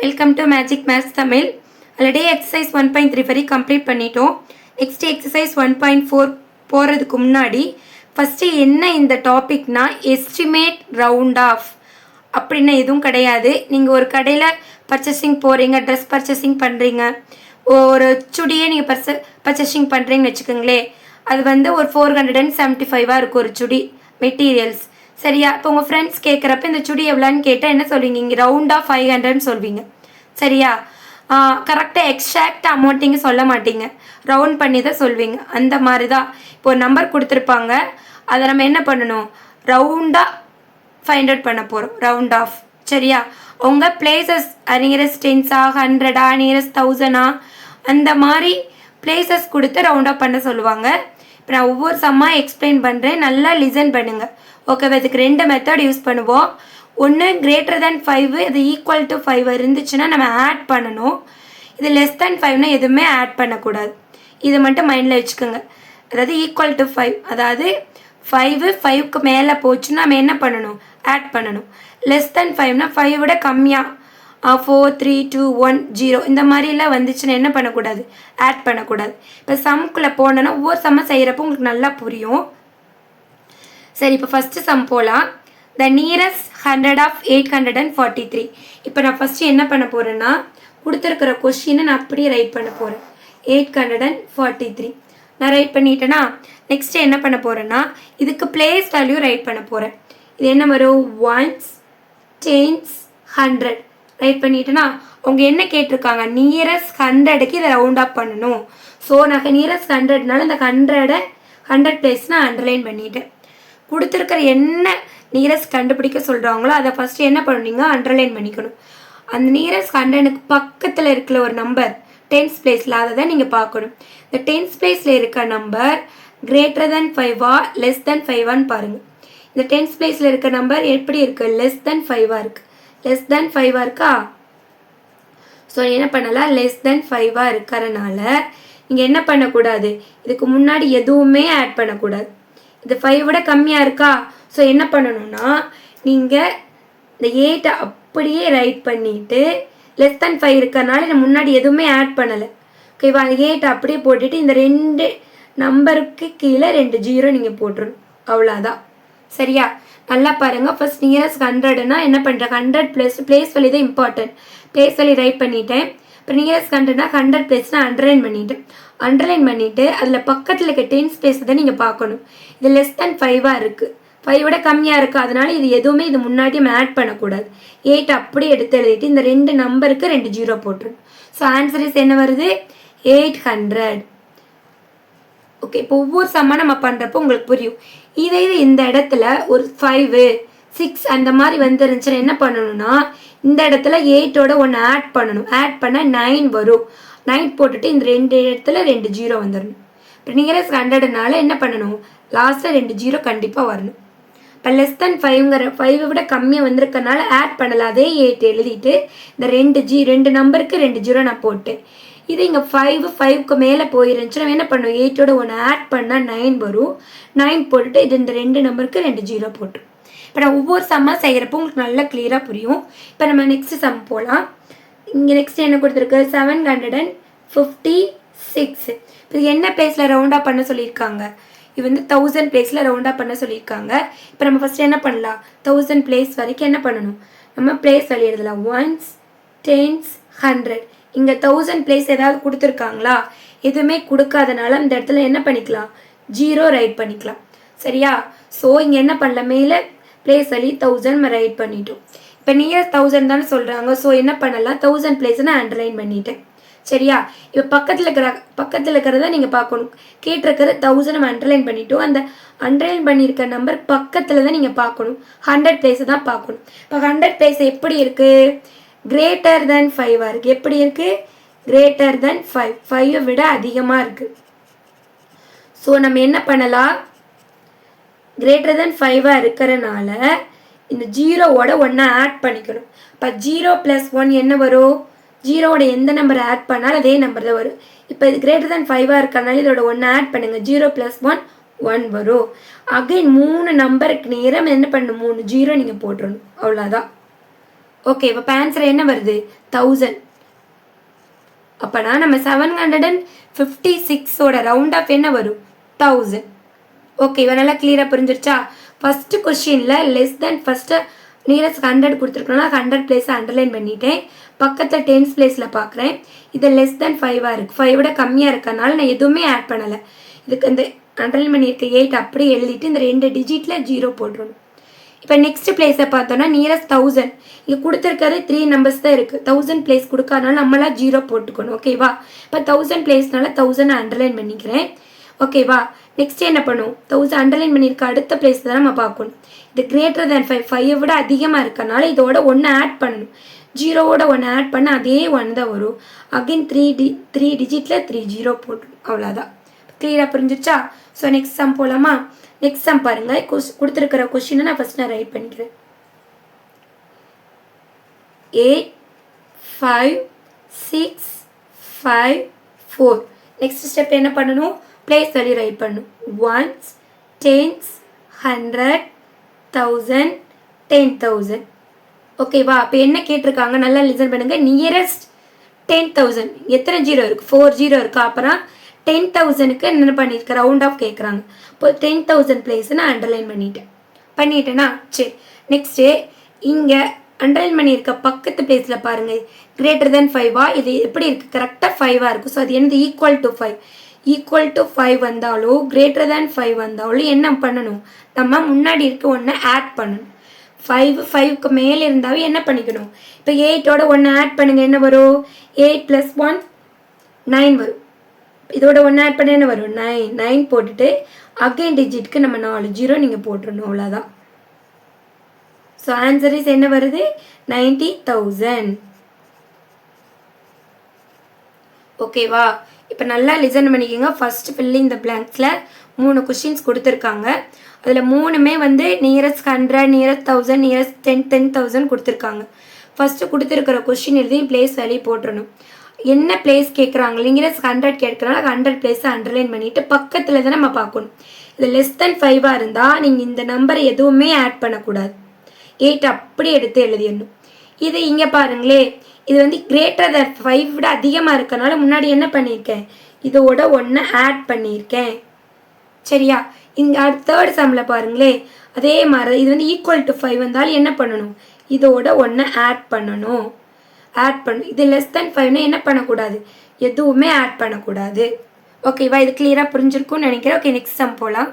Welcome to magic maths Tamil. Already exercise 1.3 வரை complete பண்ணிட்டோம். Next exercise 1.4 போகிறதுக்கு முன்னாடி ஃபஸ்ட்டு என்ன இந்த டாபிக்னா எஸ்டிமேட் ரவுண்ட் ஆஃப் அப்படின்னு எதுவும் கிடையாது. நீங்கள் ஒரு கடையில் பர்ச்சேசிங் போகிறீங்க, ட்ரெஸ் பர்ச்சேசிங் பண்ணுறீங்க, ஒரு சுடியே நீங்கள் பர்ச்சேசிங் பண்ணுறீங்கன்னு வச்சுக்கோங்களேன். அது வந்து ஒரு 475 இருக்கும் ஒரு சுடி மெட்டீரியல்ஸ். சரியா? இப்போ உங்கள் ஃப்ரெண்ட்ஸ் கேட்குறப்ப இந்த சுடி எவ்வளோன்னு கேட்டால் என்ன சொல்வீங்க? இங்கே ரவுண்டாக 500 சொல்வீங்க. சரியா? கரெக்டாக எக்ஸாக்ட் அமௌண்ட் நீங்கள் சொல்ல மாட்டீங்க, ரவுண்ட் பண்ணி தான் சொல்வீங்க. அந்த மாதிரி தான் இப்போ ஒரு நம்பர் கொடுத்துருப்பாங்க, அதை நம்ம என்ன பண்ணணும்? ரவுண்டாக 500 பண்ண போகிறோம், ரவுண்ட் ஆஃப். சரியா? உங்கள் பிளேசஸ் நியரஸ்ட் 10s, 100, நியரஸ்ட் 1000 அந்த மாதிரி பிளேசஸ் கொடுத்து ரவுண்ட் ஆஃப் பண்ண சொல்லுவாங்க. இப்போ நான் ஒவ்வொரு சம்மாக எக்ஸ்பிளைன் பண்ணுறேன், நல்லா லிசன் பண்ணுங்கள். ஓகேவா? இதுக்கு 2 மெத்தட் யூஸ் பண்ணுவோம். ஒன்று கிரேட்டர் தேன் 5, இது ஈக்குவல் டு 5 இருந்துச்சுன்னா நம்ம ஆட் பண்ணணும். இது லெஸ் தேன் 5னா எதுவுமே ஆட் பண்ணக்கூடாது. இது மட்டும் மைண்டில் வச்சுக்கோங்க. அதாவது ஈக்குவல் டு 5, அதாவது 5க்கு மேலே போச்சுன்னா நம்ம என்ன பண்ணணும்? ஆட் பண்ணணும். லெஸ் தேன் 5னா 5 விட கம்மியாக 4, 3, 2, 1, 0 இந்த மாதிரிலாம் வந்துச்சுன்னா என்ன பண்ணக்கூடாது? ஆட் பண்ணக்கூடாது. இப்போ சம்குள்ளே போனோன்னா ஒவ்வொரு சம்மை செய்கிறப்போ உங்களுக்கு நல்லா புரியும். சரி, இப்போ ஃபஸ்ட்டு சம் போகலாம். The nearest 100 of 843. இப்போ நான் ஃபஸ்ட்டு என்ன பண்ண போகிறேன்னா, கொடுத்துருக்கிற கொஷினை நான் அப்படியே ரைட் பண்ண போகிறேன். 843 நான் ரைட் பண்ணிட்டேன்னா நெக்ஸ்ட்டு என்ன பண்ண போகிறேன்னா, இதுக்கு பிளேஸ் வேல்யூ ரைட் பண்ண போகிறேன். இது என்ன வரும்? 1s, 10s, 100 ரைட் பண்ணிட்டேன்னா அவங்க என்ன கேட்டிருக்காங்க? நியரஸ்ட் 100க்கு இதை ரவுண்ட் ஆஃப் பண்ணணும். ஸோ நான் நியரஸ்ட் 100னால இந்த 100 பிளேஸ் நான் அண்டர்லைன் பண்ணிட்டேன். கொடுத்துருக்கிற என்ன நியரஸ்ட் கண்டுபிடிக்க சொல்கிறாங்களோ அதை ஃபஸ்ட்டு என்ன பண்ணீங்க? அண்டர்லைன் பண்ணிக்கணும். அந்த நியரஸ்ட் 100க்கு பக்கத்தில் இருக்கிற ஒரு நம்பர் 10s பிளேஸில் அதை தான் நீங்கள் பார்க்கணும். இந்த 10s பிளேஸில் இருக்க number greater than 5 less than 5 பாருங்கள். இந்த 10s பிளேஸில் இருக்க நம்பர் எப்படி இருக்குது? லெஸ் தேன் 5 இருக்குது. லெஸ் தேன் 5 இருக்கா? ஸோ என்ன பண்ணலாம்? லெஸ் தேன் 5 இருக்கிறனால நீங்கள் என்ன பண்ணக்கூடாது? இதுக்கு முன்னாடி எதுவுமே ஆட் பண்ணக்கூடாது. இது 5 விட கம்மியாக இருக்கா? ஸோ என்ன பண்ணணும்னா, நீங்கள் இந்த 8 அப்படியே ரைட் பண்ணிவிட்டு லெஸ் தேன் 5 இருக்கிறனால நான் முன்னாடி எதுவுமே ஆட் பண்ணலை. ஓகேவா? 8 அப்படியே போட்டுட்டு இந்த 2 நம்பருக்கு கீழே 2 0 நீங்கள் போட்டுருணும். அவ்வளோதான். சரியா? நல்லா பாருங்கள். ஃபர்ஸ்ட் நியரஸ்ட் 100னா என்ன பண்ணுறேன்? 100 ப்ளஸ் பிளேஸ் வேல்யூ தான் இம்பார்ட்டன்ட். பிளேஸ் வேல்யூ ரைட் பண்ணிட்டேன். இப்போ நியரஸ்ட் 100னா 100 பிளேஸ் நான் அண்டர்லைன் பண்ணிவிட்டு அதில் பக்கத்தில் இருக்க 10s பிளேஸ் தான் நீங்கள் பார்க்கணும். இது லெஸ் தேன் 5 இருக்குது, 5 விட கம்மியாக இருக்குது. அதனால இது எதுவுமே இது முன்னாடி நம்ம ஆட் பண்ணக்கூடாது. 8 அப்படியே எடுத்து எழுதிட்டு இந்த 2 நம்பருக்கு 2 0 போட்டுரும். ஸோ ஆன்சர் இஸ் என்ன வருது? 800. ஓகே, இப்போ ஒவ்வொரு சம்மாக நம்ம பண்ணுறப்போ உங்களுக்கு புரியும். இதே இது இந்த இடத்துல ஒரு 5, 6 அந்த மாதிரி வந்துருந்துச்சுன்னா என்ன பண்ணணும்னா, இந்த இடத்துல 8ஓட 1 ஆட் பண்ணணும். ஆட் பண்ண 9 வரும். 9 போட்டுட்டு இந்த 2 இடத்துல 2 0 வந்துடணும். இப்போ நியரஸ்ட் 100னால என்ன பண்ணணும்? லாஸ்ட்டில் 2 0 கண்டிப்பாக வரணும். இப்போ லெஸ் தேன் 5 விட கம்மியாக வந்திருக்கனால ஆட் பண்ணலாம். அதே 8 எழுதிட்டு இந்த 2 நம்பருக்கு 2 0 நான் போட்டேன். இது இங்கே 5க்கு மேலே போயிருந்துச்சு. நம்ம என்ன பண்ணணும்? 8ஓட 1 ஆட் பண்ணால் 9 வரும். 9 போட்டுட்டு இது இந்த 2 நம்பருக்கு 2 0 போட்டுரும். இப்போ நான் ஒவ்வொரு சம்மாக செய்கிறப்போ உங்களுக்கு நல்லா கிளியராக புரியும். இப்போ நம்ம நெக்ஸ்ட் சம் போகலாம். இங்கே நெக்ஸ்ட் என்ன கொடுத்துருக்கு? 756. இப்போ என்ன பிளேஸில் ரவுண்டாக பண்ண சொல்லியிருக்காங்க? இது வந்து 1000 பிளேஸில் ரவுண்டாக பண்ண சொல்லியிருக்காங்க. இப்போ நம்ம ஃபஸ்ட்டு என்ன பண்ணலாம்? 1000 பிளேஸ் வரைக்கும் என்ன பண்ணணும்? நம்ம பிளேஸ் வேல்யூ எழுதலாம். 1s, 10s, 100. இங்கே 1000 பிளேஸ் ஏதாவது கொடுத்துருக்காங்களா? எதுவுமே கொடுக்காதனால இந்த இடத்துல என்ன பண்ணிக்கலாம்? 0 ரைட் பண்ணிக்கலாம். சரியா? ஸோ இங்கே என்ன பண்ணலாம்? மேலே பிளேஸ் வேல்யூ 1000 நம்ம ரைட் பண்ணிட்டோம். இப்போ நியர் 1000 தானே சொல்கிறாங்க. ஸோ என்ன பண்ணலாம்? 1000 பிளேஸை நான் அண்டர்லைன் பண்ணிட்டேன். சரியா? இப்போ பக்கத்தில் இருக்கிறத நீங்கள் பார்க்கணும். கேட்டிருக்கிற 1000 நம்ம அண்டர்லைன் பண்ணிட்டோம். அந்த அண்டர்லைன் பண்ணியிருக்க நம்பர் பக்கத்தில் தான் நீங்கள் பார்க்கணும். 100 பிளேஸை தான் பார்க்கணும். இப்போ 100 பிளேஸ் எப்படி இருக்குது? கிரேட்டர் தேன் 5 இருக்குது. எப்படி இருக்குது? Greater than 5. 5 விட அதிகமாக இருக்குது. ஸோ நம்ம என்ன பண்ணலாம்? கிரேட்டர் தேன் 5 இருக்கிறனால இந்த 0ஓட 1 ஆட் பண்ணிக்கணும். இப்போ 0 + 1 என்ன வரும்? 0ஓட எந்த நம்பர் ஆட் பண்ணாலும் அதே நம்பர் தான் வரும். இப்போ இது கிரேட்டர் தேன் 5 இருக்கிறனால இதோட 1 ஆட் பண்ணுங்கள். 0 + 1 1 வரும். அகைன் 3 நம்பருக்கு நேரம் என்ன பண்ணணும்? 3 0 நீங்கள் போட்டுடணும். அவ்வளோதான். ஓகே, இப்போ ஆன்சர் என்ன வருது? 1000. அப்போனா நம்ம 756ஓட ரவுண்ட் ஆஃப் என்ன வரும்? 1000. ஓகே, இவ நல்லா கிளியராக புரிஞ்சிருச்சா? ஃபஸ்ட்டு கொஸ்டினில் லெஸ் தென் ஃபஸ்ட்டு நியரஸ்ட் 100 கொடுத்துருக்கோம்னா 100 பிளேஸை அண்டர்லைன் பண்ணிட்டேன். பக்கத்தில் டென்ஸ் பிளேஸில் பார்க்குறேன். இது லெஸ் தென் 5ஆக இருக்குது. 5 விட கம்மியாக இருக்கனால நான் எதுவுமே ஆட் பண்ணலை. இதுக்கு இந்த அண்டர்லைன் பண்ணியிருக்க 8 அப்படியே எழுதிட்டு இந்த 2 டிஜிட்டில் 0 போட்டுருணும். இப்போ நெக்ஸ்ட் பிளேஸை பார்த்தோன்னா நியரஸ்ட் 1000. இங்கே கொடுத்துருக்கிறது 3 நம்பர்ஸ் தான் இருக்குது. 1000 பிளேஸ் கொடுக்காதனால நம்மளாம் 0 போட்டுக்கணும். ஓகேவா? இப்போ 1000 பிளேஸ்னால 1000 அண்டர்லைன் பண்ணிக்கிறேன். ஓகேவா? நெக்ஸ்ட் என்ன பண்ணும்? 1000 அண்டர்லைன் பண்ணியிருக்க அடுத்த பிளேஸ் தான் நம்ம பார்க்கணும். இது கிரேட்டர் தேன் 5, 5 விட அதிகமாக இருக்கனால இதோட 1 ஆட் பண்ணணும். 0வோட 1 ஆட் பண்ண அதே 1 தான் வரும். அகெயின் 3 டிஜிட்டில் 3 0 போட்டுரும். அவ்வளோதான். கிளியராக புரிஞ்சிச்சா? ஸோ நெக்ஸ்ட் சம் போகலாமா? நெக்ஸ்ட் சம் பாருங்கள். கொடுத்துருக்கிற கொஸ்டினை நான் ஃபஸ்ட் ரைட் பண்ணிக்கிறேன். 8 5 6 5 4. நெக்ஸ்ட் ஸ்டெப் என்ன பண்ணணும்? பிளேஸ் வேல்யூ ரைட் பண்ணணும். 1s 10s 100 1000 10,000. ஓகேவா? அப்போ என்ன கேட்டிருக்காங்க? நல்லா லிசன் பண்ணுங்கள். நியரஸ்ட் 10,000 எத்தனை 0 இருக்குது? 4 0 இருக்குது. அப்புறம் 10,000க்கு என்ன பண்ணியிருக்கேன்? ரவுண்ட் ஆஃப் கேட்குறாங்க. இப்போ 10,000 பிளேஸை நான் அண்டர்லைன் பண்ணிட்டேனா? சரி, நெக்ஸ்ட்டு இங்கே அண்டர்லைன் பண்ணியிருக்க பக்கத்து பிளேஸில் பாருங்கள். கிரேட்டர் தென் 5ஆ? இது எப்படி இருக்குது? கரெக்டாக 5ஆக இருக்குது. ஸோ அது என்னது? Equal to 5. ஈக்குவல் டு 5 வந்தாலும் கிரேட்டர் தேன் 5 வந்தாலும் என்ன பண்ணணும்? நம்ம முன்னாடி இருக்க ஒன்று ஆட் பண்ணணும். 5க்கு மேலே இருந்தாவே என்ன பண்ணிக்கணும்? இப்போ 8ஓட 1 ஆட் பண்ணுங்கள். என்ன வரும்? 8 + 1 9 வரும். இதோட 1 ஆட் பண்ண என்ன வரும்? 9 போட்டுட்டு அகைன் டிஜிட்க்கு நம்ம 4 0 நீங்கள் போட்டுடணும். அவ்வளோதான். ஸோ ஆன்சர் இஸ் என்ன வருது? 90,000. ஓகேவா? இப்போ நல்லா லிசன் பண்ணிக்கோங்க. ஃபர்ஸ்ட் ஃபில்லிங் த பிளாங்க்ஸில் 3 கொஸ்டின்ஸ் கொடுத்துருக்காங்க. அதில் 3மே வந்து நியரஸ்ட் 100 நியரஸ்ட் 1000 நியரஸ்ட் 10,000 கொடுத்துருக்காங்க. ஃபஸ்ட்டு கொடுத்துருக்கிற கொஸ்டின் எழுதி பிளேஸ் வேல்யூ போட்டுடணும். என்ன பிளேஸ் கேட்குறாங்க? நியரஸ்ட் 100 கேட்குறாங்க. 100 பிளேஸை அண்டர்லைன் பண்ணிவிட்டு பக்கத்தில் தான் நம்ம பார்க்கணும். இது லெஸ் தென் 5ஆக இருந்தால் நீங்கள் இந்த நம்பரை எதுவுமே ஆட் பண்ணக்கூடாது. 8 அப்படி எடுத்து எழுதிடணும். இது இங்கே பாருங்களே, இது வந்து கிரேட்டர் தேன் 5 விட அதிகமாக இருக்கனால முன்னாடி என்ன பண்ணியிருக்கேன்? இதோட 1 ஆட் பண்ணியிருக்கேன். சரியா? இங்கே தேர்ட் சம்மில் பாருங்களே, அதே மாதிரி இது வந்து ஈக்குவல் டு 5 வந்தாலும் என்ன பண்ணணும்? இதோட 1 ஆட் பண்ணணும். இது லெஸ் தென் 5னா என்ன பண்ணக்கூடாது? எதுவுமே ஆட் பண்ணக்கூடாது. ஓகேவா? இது கிளியராக புரிஞ்சிருக்கும்னு நினைக்கிறேன். ஓகே, நெக்ஸ்ட் சம் போகலாம்.